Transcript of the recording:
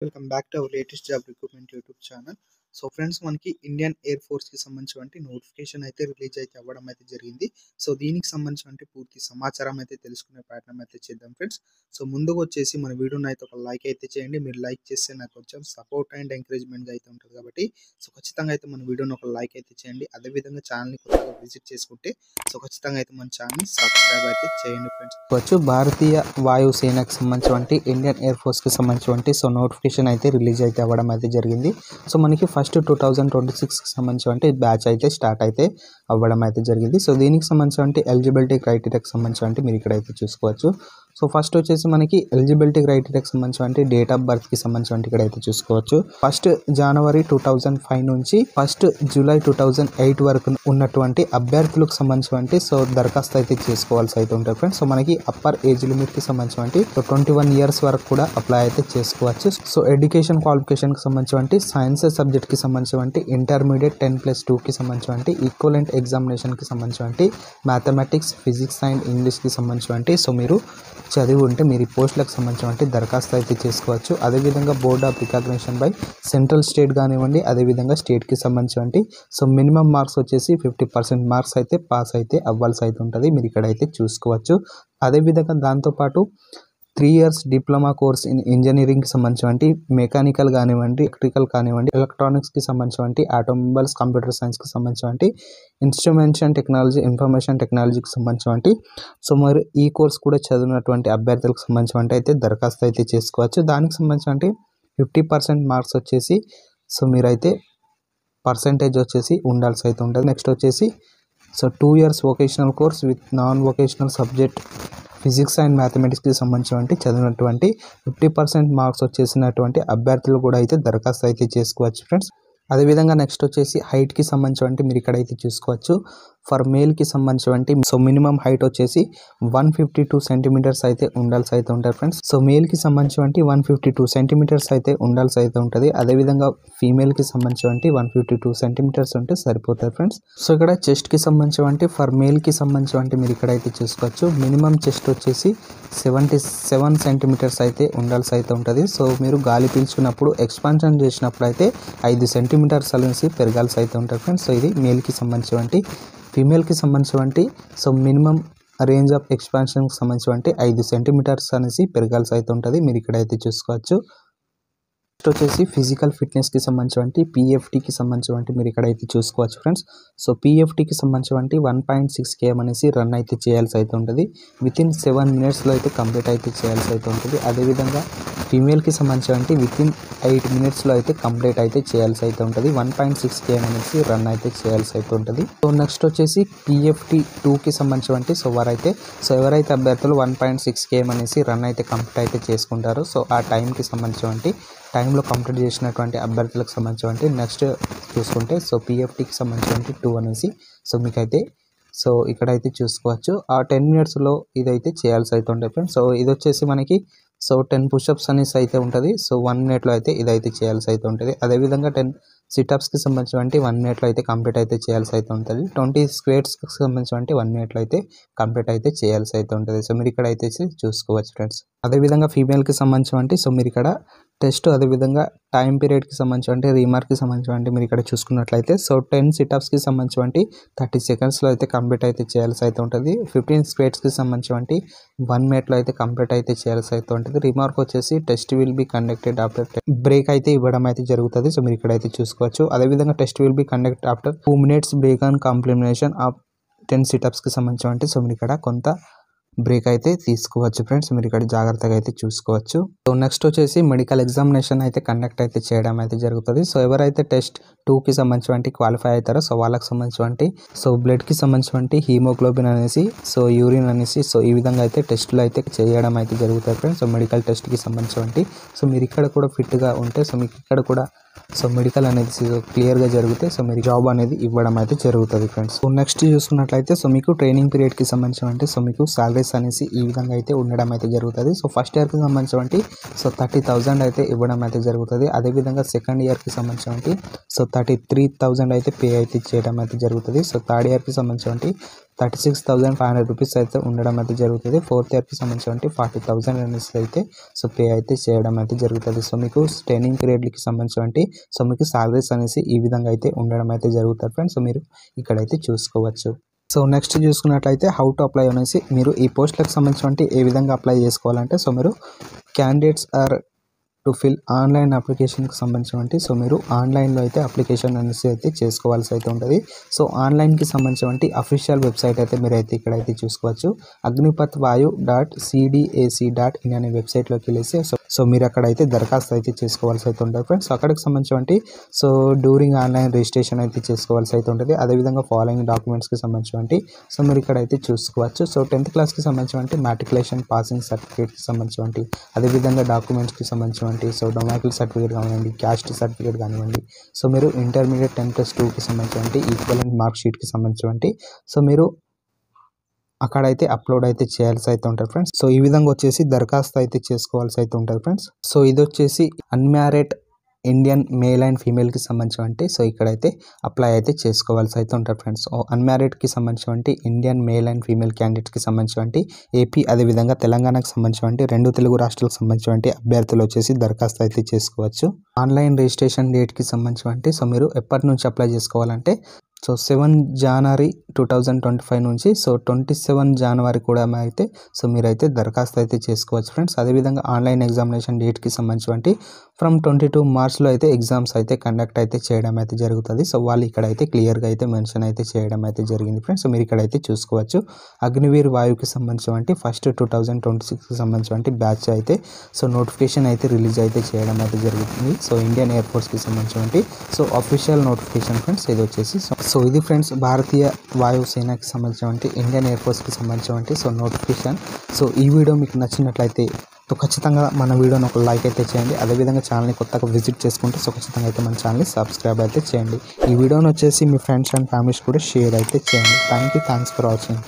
Welcome back to our latest job recruitment YouTube channel. So friends, మనకి Indian air ఫోర్స్కి సంబంధించిన notification అయితే release అయితే అవ్వడం అయితే జరిగింది. సో దీనికి సంబంధించిన పూర్తి సమాచారం అయితే తెలుసుకునే ప్రయత్నం అయితే చేద్దాం ఫ్రెండ్స్. సో ముందుగా వచ్చేసి మన వీడియోని అయితే ఒక లైక్ అయితే చేయండి. మీరు లైక్ చేస్తే నాకు కొంచెం సపోర్ట్ అండ్ ఎంకరేజ్మెంట్ అయితే ఉంటుంది కాబట్టి సో ఖచ్చితంగా అయితే మన వీడియోని ఒక లైక్ అయితే చేయండి. అదేవిధంగా ఛానల్ని కొత్తగా విజిట్ చేసుకుంటే సో ఖచ్చితంగా అయితే మన ఛానల్ని సబ్స్క్రైబ్ అయితే చేయండి ఫ్రెండ్స్. భారతీయ వాయుసేనకు సంబంధించి ఇండియన్ ఎయిర్ ఫోర్స్కి సంబంధించి సో నోటిఫికేషన్ అయితే రిలీజ్ అయితే అవ్వడం అయితే జరిగింది. సో మనకి ఫస్ట్ 2026కి సంబంధించి బ్యాచ్ అయితే స్టార్ట్ అయితే అవ్వడం అయితే జరిగింది. సో దీనికి సంబంధించి ఎలిజిబిలిటీ క్రైటీరియాకి సంబంధించి మీరు ఇక్కడైతే చూసుకోవచ్చు. సో ఫస్ట్ వచ్చేసి మనకి ఎలిజిబిలిటీ క్రైటీరియాకి సంబంధించి డేట్ ఆఫ్ బర్త్కి సంబంధించి ఇక్కడైతే చూసుకోవచ్చు. 1 జనవరి 2005 నుంచి 1 జూలై 2008 వరకు ఉన్నటువంటి అభ్యర్థులకు సంబంధించి సో దరఖాస్తు అయితే చేసుకోవాల్సి అయితే ఉంటుంది ఫ్రెండ్స్. సో మనకి అప్పర్ ఏజ్ లిమిట్కి సంబంధించి 21 ఇయర్స్ వరకు కూడా అప్లై అయితే చేసుకోవచ్చు. సో ఎడ్యుకేషన్ క్వాలిఫికేషన్కి సంబంధించి సైన్స్ సబ్జెక్ట్కి సంబంధించి ఇంటర్మీడియట్ 10+2కి సంబంధించి ఈక్వలెంట్ ఎగ్జామినేషన్కి సంబంధించి మ్యాథమెటిక్స్, ఫిజిక్స్ అండ్ ఇంగ్లీష్కి సంబంధించి సో మీరు చదివి ఉంటే మీరు ఈ పోస్టులకు సంబంధించి దరఖాస్తు అయితే చేసుకోవచ్చు. అదేవిధంగా board of recognition by central state కానివ్వండి, అదేవిధంగా స్టేట్కి సంబంధించి సో మినిమం మార్క్స్ వచ్చేసి 50% మార్క్స్ అయితే పాస్ అయితే అవ్వాల్సి అయితే ఉంటుంది. మీరు ఇక్కడైతే చూసుకోవచ్చు. అదేవిధంగా దాంతోపాటు 3 ఇయర్స్ డిప్లొమా కోర్స్ ఇన్ ఇంజనీరింగ్కి సంబంధించి మెకానికల్ కానివ్వండి, ఎలక్ట్రికల్ కానివ్వండి, ఎలక్ట్రానిక్స్కి సంబంధించి ఆటోమొబైల్స్, కంప్యూటర్ సైన్స్కి సంబంధించి ఇన్స్ట్రుమెంటేషన్ టెక్నాలజీ, ఇన్ఫర్మేషన్ టెక్నాలజీకి సంబంధించి సో మరి ఈ కోర్స్ కూడా చదివినటువంటి అభ్యర్థులకు సంబంధించి అయితే దరఖాస్తు అయితే చేసుకోవచ్చు. దానికి సంబంధించి 50% మార్క్స్ వచ్చేసి సో మీరైతే పర్సంటేజ్ వచ్చేసి ఉండాల్సి అయితే ఉంటుంది. నెక్స్ట్ వచ్చేసి so 2 years vocational course with non vocational subject physics and మ్యాథమెటిక్స్కి సంబంధించి చదివినటువంటి 50% మార్క్స్ వచ్చేసినటువంటి అభ్యర్థులు కూడా అయితే దరఖాస్తు అయితే చేసుకోవచ్చు ఫ్రెండ్స్. అదేవిధంగా నెక్స్ట్ వచ్చేసి హైట్కి సంబంధించి మీరు ఇక్కడైతే చూసుకోవచ్చు. ఫర్ మేల్కి సంబంధించి సో మినిమం హైట్ వచ్చేసి 152 సెంటీమీటర్స్ అయితే ఉండాల్సి అయితే ఉంటుంది ఫ్రెండ్స్. సో మేల్కి సంబంధించి 152 సెంటీమీటర్స్ అయితే ఉండాల్సి అయితే ఉంటుంది. అదేవిధంగా ఫీమేల్కి సంబంధించి 152 సెంటీమీటర్స్ ఉంటే సరిపోతుంది ఫ్రెండ్స్. సో ఇక్కడ చెస్ట్కి సంబంధించి ఫర్ మేల్కి సంబంధించి మీరు ఇక్కడైతే చూసుకోవచ్చు. మినిమం చెస్ట్ వచ్చేసి 77 సెంటీమీటర్స్ అయితే ఉండాల్సి అయితే ఉంటుంది. సో మీరు గాలి పీల్చుకున్నప్పుడు ఎక్స్పాన్షన్ చేసినప్పుడు అయితే 5 సెంటీమీటర్స్ అనేసి పెరగాల్సి అయితే ఉంటుంది ఫ్రెండ్స్. సో ఇది మేల్కి సంబంధించి. ఫీమేల్కి సంబంధించి సో మినిమం రేంజ్ ఆఫ్ ఎక్స్పాన్షన్కి సంబంధించి 5 సెంటీమీటర్స్ అనేసి పెరగాల్సి అయితే ఉంటుంది. మీరు ఇక్కడైతే చూసుకోవచ్చు. నెక్స్ట్ వచ్చేసి ఫిజికల్ ఫిట్నెస్కి సంబంధించి పిఎఫ్టీకి సంబంధించి మీరు ఇక్కడైతే చూసుకోవచ్చు ఫ్రెండ్స్. సో పిఎఫ్టీకి సంబంధించి 1.6 km అనేసి రన్ అయితే చేయాల్సి అయితే ఉంటుంది. వితిన్ 7 మినిట్స్లో అయితే కంప్లీట్ అయితే చేయాల్సి అయితే ఉంటుంది. అదేవిధంగా ఫీమేల్కి సంబంధించి వితిన్ 8 మినిట్స్లో అయితే కంప్లీట్ అయితే చేయాల్సి అయితే ఉంటుంది. 1.6 km అనేసి రన్ అయితే చేయాల్సి అయితే ఉంటుంది. సో నెక్స్ట్ వచ్చేసి పిఎఫ్టీ 2కి సంబంధించి సో ఎవరైతే అభ్యర్థులు 1.6 km అనేసి రన్ అయితే కంప్లీట్ అయితే చేసుకుంటారో సో ఆ టైంకి సంబంధించి టైంలో కంప్లీట్ చేసినటువంటి అభ్యర్థులకు సంబంధించి నెక్స్ట్ చూసుకుంటే సో పిఎఫ్టీకి సంబంధించి 2 అనేసి సో మీకైతే సో ఇక్కడైతే చూసుకోవచ్చు. ఆ 10 మినిట్స్లో ఇదైతే చేయాల్సి అయితే ఉంటుంది ఫ్రెండ్స్. సో ఇది వచ్చేసి మనకి సో 10 పుషప్స్ అనేసి అయితే ఉంటుంది. సో 1 మినిట్లో అయితే ఇదైతే చేయాల్సి అయితే ఉంటుంది. అదేవిధంగా 10 సిటప్స్కి సంబంధించి 1 మినిట్లో అయితే కంప్లీట్ అయితే చేయాల్సి అయితే ఉంటుంది. 20 స్క్వేట్స్కి సంబంధించి 1 మినిట్లో అయితే కంప్లీట్ అయితే చేయాల్సి అయితే ఉంటుంది. సో మీరు ఇక్కడ అయితే చూసుకోవచ్చు ఫ్రెండ్స్. అదేవిధంగా ఫీమేల్కి సంబంధించి సో మీరు ఇక్కడ టెస్ట్, అదేవిధంగా టైం పీరియడ్కి సంబంధించి రీమార్క్కి సంబంధించి మీరు ఇక్కడ చూసుకున్నట్లయితే సో 10 సిటప్స్కి సంబంధించి 30 సెకండ్స్లో అయితే కంప్లీట్ అయితే చేయాల్సి అయితే ఉంటుంది. 15 స్క్వేట్స్కి సంబంధించి 1 మినిట్లో అయితే కంప్లీట్ అయితే చేయాల్సి అయితే ఉంటుంది. రీమార్క్ వచ్చేసి test will be conducted after break అయితే ఇవ్వడం అయితే జరుగుతుంది. సో మీరు ఇక్కడైతే చూసుకోవచ్చు. అదేవిధంగా test will be conduct after 2 minutes break on completion of 10 సిటప్స్కి సంబంధించి సో మీరు ఇక్కడ కొంత బ్రేక్ అయితే తీసుకోవచ్చు ఫ్రెండ్స్. మీరు ఇక్కడ జాగ్రత్తగా అయితే చూసుకోవచ్చు. సో నెక్స్ట్ వచ్చేసి మెడికల్ ఎగ్జామినేషన్ అయితే కండక్ట్ అయితే చేయడం అయితే జరుగుతుంది. సో ఎవరైతే టెస్ట్ 2కి సంబంధించి క్వాలిఫై అవుతారో సో వాళ్ళకి సంబంధించి సో బ్లడ్కి సంబంధించి హీమోగ్లోబిన్ అనేసి సో యూరిన్ అనేసి సో ఈ విధంగా అయితే టెస్టులు అయితే చేయడం అయితే జరుగుతుంది ఫ్రెండ్స్. సో మెడికల్ టెస్ట్కి సంబంధించి సో మీరు ఇక్కడ కూడా ఫిట్గా ఉంటే సో మీకు ఇక్కడ కూడా సో మెడికల్ అనేది క్లియర్గా జరిగితే సో మీరు జాబ్ అనేది ఇవ్వడం అయితే జరుగుతుంది ఫ్రెండ్స్. సో నెక్స్ట్ చూసుకున్నట్లయితే సో మీకు ట్రైనింగ్ పీరియడ్కి సంబంధించి సో మీకు సాలరీస్ అనేసి ఈ విధంగా అయితే ఉండడం అయితే జరుగుతుంది. సో ఫస్ట్ ఇయర్కి సంబంధించి సో 30,000 అయితే ఇవ్వడం అయితే జరుగుతుంది. అదేవిధంగా సెకండ్ ఇయర్కి సంబంధించి సో 33,000 అయితే పే అయితే చేయడం అయితే జరుగుతుంది. సో థర్డ్ ఇయర్కి సంబంధించి 36,500 రూపీస్ అయితే ఉండడం అయితే జరుగుతుంది. 4th ఇయర్కి సంబంధించి 40,000 అనేసి అయితే సో పే అయితే చేయడం అయితే జరుగుతుంది. సో మీకు ట్రైనింగ్ పీరియడ్కి సంబంధించి సో మీకు సాలరీస్ అనేసి ఈ విధంగా అయితే ఉండడం అయితే జరుగుతుంది ఫ్రెండ్స్. సో మీరు ఇక్కడైతే చూసుకోవచ్చు. సో నెక్స్ట్ చూసుకున్నట్లయితే హౌ టు అప్లై అనేసి మీరు ఈ పోస్టులకు సంబంధించి ఏ విధంగా అప్లై చేసుకోవాలంటే సో మీరు candidates are to fill online అప్లికేషన్కి సంబంధించి సో మీరు ఆన్లైన్లో అయితే అప్లికేషన్ అనేసి అయితే చేసుకోవాల్సి అయితే ఉంటుంది. సో ఆన్లైన్కి సంబంధించి అఫీషియల్ వెబ్సైట్ అయితే మీరు అయితే ఇక్కడైతే చూసుకోవచ్చు. agnipathvayu.cdac.in అనే వెబ్సైట్లోకి వెళ్ళేసి సో మీరు అక్కడైతే దరఖాస్తు అయితే చేసుకోవాల్సి అయితే ఉంటుంది ఫ్రెండ్స్. అక్కడికి సంబంధించి సో డ్యూరింగ్ ఆన్లైన్ రిజిస్ట్రేషన్ అయితే చేసుకోవాల్సి అయితే ఉంటుంది. అదేవిధంగా ఫాలోయింగ్ డాక్యుమెంట్స్కి సంబంధించి సో మీరు ఇక్కడైతే చూసుకోవచ్చు. సో 10th క్లాస్కి సంబంధించి మ్యాట్రికులేషన్ పాసింగ్ సర్టిఫికేట్కి సంబంధించి అదేవిధంగా డాక్యుమెంట్స్కి సంబంధించి సో డొమాకిల్ సర్టిఫికేట్ కానివ్వండి, క్యాస్ట్ సర్టిఫికేట్ కానివ్వండి, సో మీరు ఇంటర్మీడియట్ 10+2కి సంబంధించి ఈక్వలెంట్ మార్క్ షీట్కి సంబంధించి సో మీరు అక్కడైతే అప్లోడ్ అయితే చేయాల్సి అయితే ఉంటుంది ఫ్రెండ్స్. సో ఈ విధంగా వచ్చేసి దరఖాస్తు అయితే చేసుకోవాల్సి అయితే ఉంటుంది ఫ్రెండ్స్. సో ఇది వచ్చేసి అన్మ్యారీడ్ ఇండియన్ మేల్ అండ్ ఫీమేల్కి సంబంధించి సో ఇక్కడైతే అప్లై అయితే చేసుకోవాల్సి అయితే ఉంటుంది ఫ్రెండ్స్. సో అన్మ్యారీడ్కి సంబంధించి ఇండియన్ మేల్ అండ్ ఫీమేల్ క్యాండిడేట్స్కి సంబంధించి ఏపీ అదేవిధంగా తెలంగాణకు సంబంధించి 2 తెలుగు రాష్ట్రాలకు సంబంధించి అభ్యర్థులు వచ్చేసి దరఖాస్తు అయితే చేసుకోవచ్చు. ఆన్లైన్ రిజిస్ట్రేషన్ డేట్కి సంబంధించి సో మీరు ఎప్పటి నుంచి అప్లై చేసుకోవాలంటే సో 7 జనవరి 2025 నుంచి సో 27 జనవరి కూడా అయితే సో మీరైతే దరఖాస్తు అయితే చేసుకోవచ్చు ఫ్రెండ్స్. అదేవిధంగా ఆన్లైన్ ఎగ్జామినేషన్ డేట్కి సంబంధించి ఫ్రమ్ 22 మార్చ్లో అయితే ఎగ్జామ్స్ అయితే కండక్ట్ అయితే చేయడం అయితే జరుగుతుంది. సో వాళ్ళు ఇక్కడైతే క్లియర్గా అయితే మెన్షన్ అయితే చేయడం అయితే జరిగింది ఫ్రెండ్స్. సో మీరు ఇక్కడైతే చూసుకోవచ్చు. అగ్నివీర్ వాయువుకి సంబంధించి ఫస్ట్ 2026కి సంబంధించి బ్యాచ్ అయితే సో నోటిఫికేషన్ అయితే రిలీజ్ అయితే చేయడం అయితే జరుగుతుంది. సో ఇండియన్ ఎయిర్ ఫోర్స్కి సంబంధించి సో అఫీషియల్ నోటిఫికేషన్ ఫ్రెండ్స్ ఇది వచ్చేసి సో ఇది ఫ్రెండ్స్ భారతీయ వాయుసేనకి సంబంధించి ఇండియన్ ఎయిర్ ఫోర్స్కి సంబంధించి సో నోటిఫికేషన్. సో ఈ వీడియో మీకు నచ్చినట్లయితే సో ఖచ్చితంగా మన వీడియోని ఒక లైక్ అయితే చేయండి. అదేవిధంగా ఛానల్ని కొత్తగా విజిట్ చేసుకుంటే సో ఖచ్చితంగా అయితే మన ఛానల్ని సబ్స్క్రైబ్ అయితే చేయండి. ఈ వీడియోని వచ్చేసి మీ ఫ్రెండ్స్ అండ్ ఫ్యామిలీస్ కూడా షేర్ అయితే చేయండి. Thanks for watching.